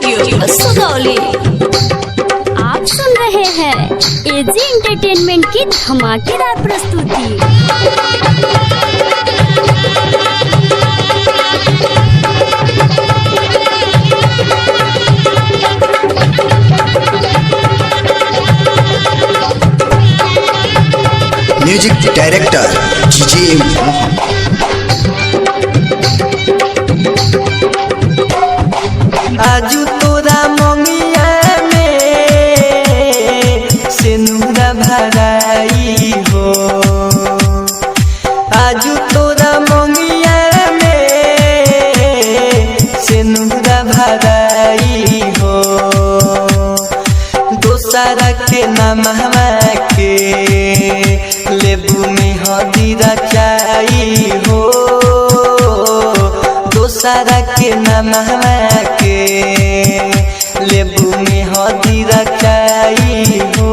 Studio Sugauli. आप सुन रहे हैं एजी एंटरटेनमेंट की धमाकेदार प्रस्तुति। म्यूजिक डायरेक्टर जीजे मोहन। आजू तोरा मंगिया में सिनुरा भराई हो। आजू तोरा मंगिया में सिनुरा भराई हो। दोसरा के नामवा के लेबू में हदीरा चाही हो। दोसरा के नामवा के लेबू में हदीरा चाही हो।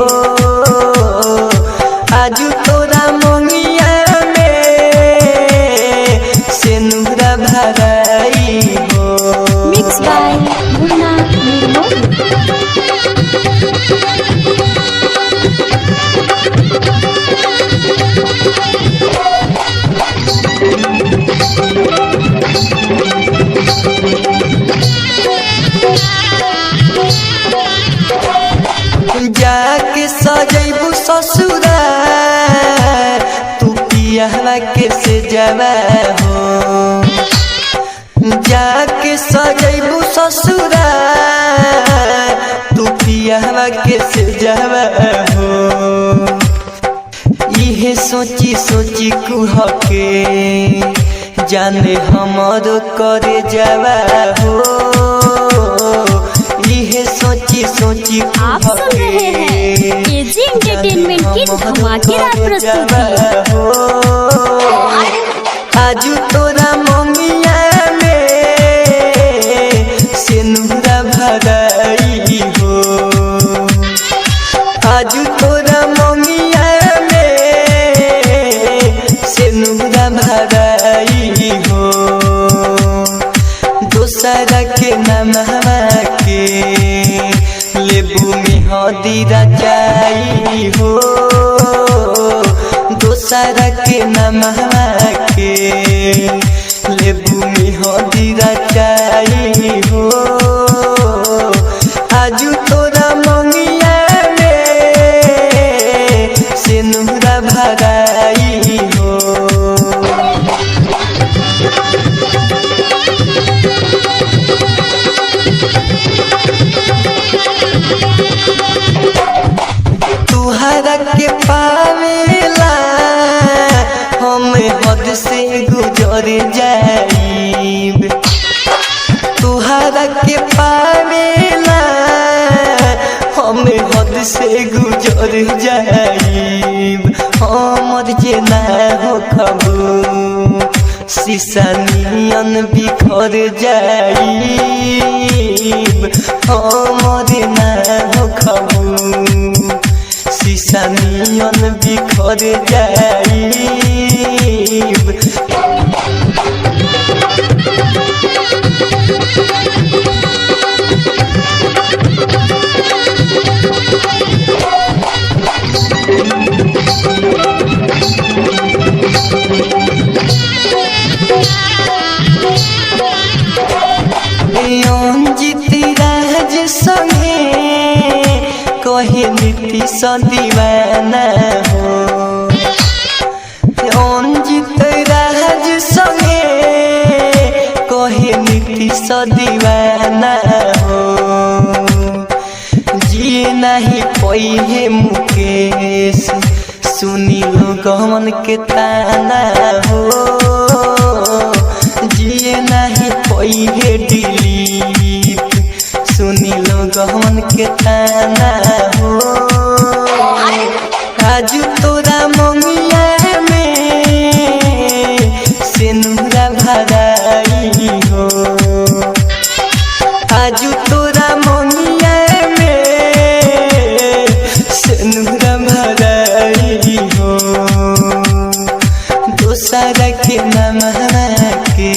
आजू तोरा मंगिया में सिनुरा भराई हो। मिक्स बाय मुन्ना निर्मल। जाके सजैबू ससुराल तू पियावा के से जावा हो। जाके सजैबू ससुराल तू पियावा के से जावा हो। इहे सोची सोची कुह के जाने हमरो करे जावा हो। इहे सोची सोची आप सुन रहे हैं एजी एंटरटेनमेंट की धमाकेदार प्रस्तुति। आजू तोरा मंगिया में सिनुरा भराई हो। आजू तोरा मंगिया में सिनुरा भराई हो। दोसरा के नामवा के लेबू में हदीरा चाही हो। दोसरा के नामवा के लेबू में हदीरा चाही हो। आजू तोरा मंगिया में सिनुरा भराई हो। तुहरा के पावेला हम हद से गुजर जाइब। तुहरा के पावेला हम हद से गुजर जाइब। हमर जे ना हो खबू शीशा नियन बिखर जाइब। हमर ना हो खबू शीशा नियन बिखर जाइब। राज संगे कहे नीतीश दीवाना हो। अंजित राज संगे कहे नीतीश दीवाना हो। जी नहीं पहे मुकेश सुनी गमन के ताना हो। जी नहीं पहे दिलीप सुनी गमन के ताना हो। आजू तोरा मंगिया में सिनुरा भराई हो। आजू तोरा मंगिया में सिनुरा भराई हो। दोसरा के नामवा के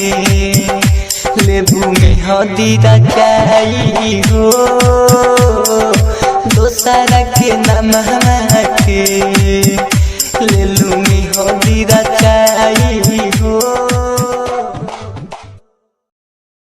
लेबू में हदी रचाई हो दोसरा के नाम के ले लूमी हदी रचाई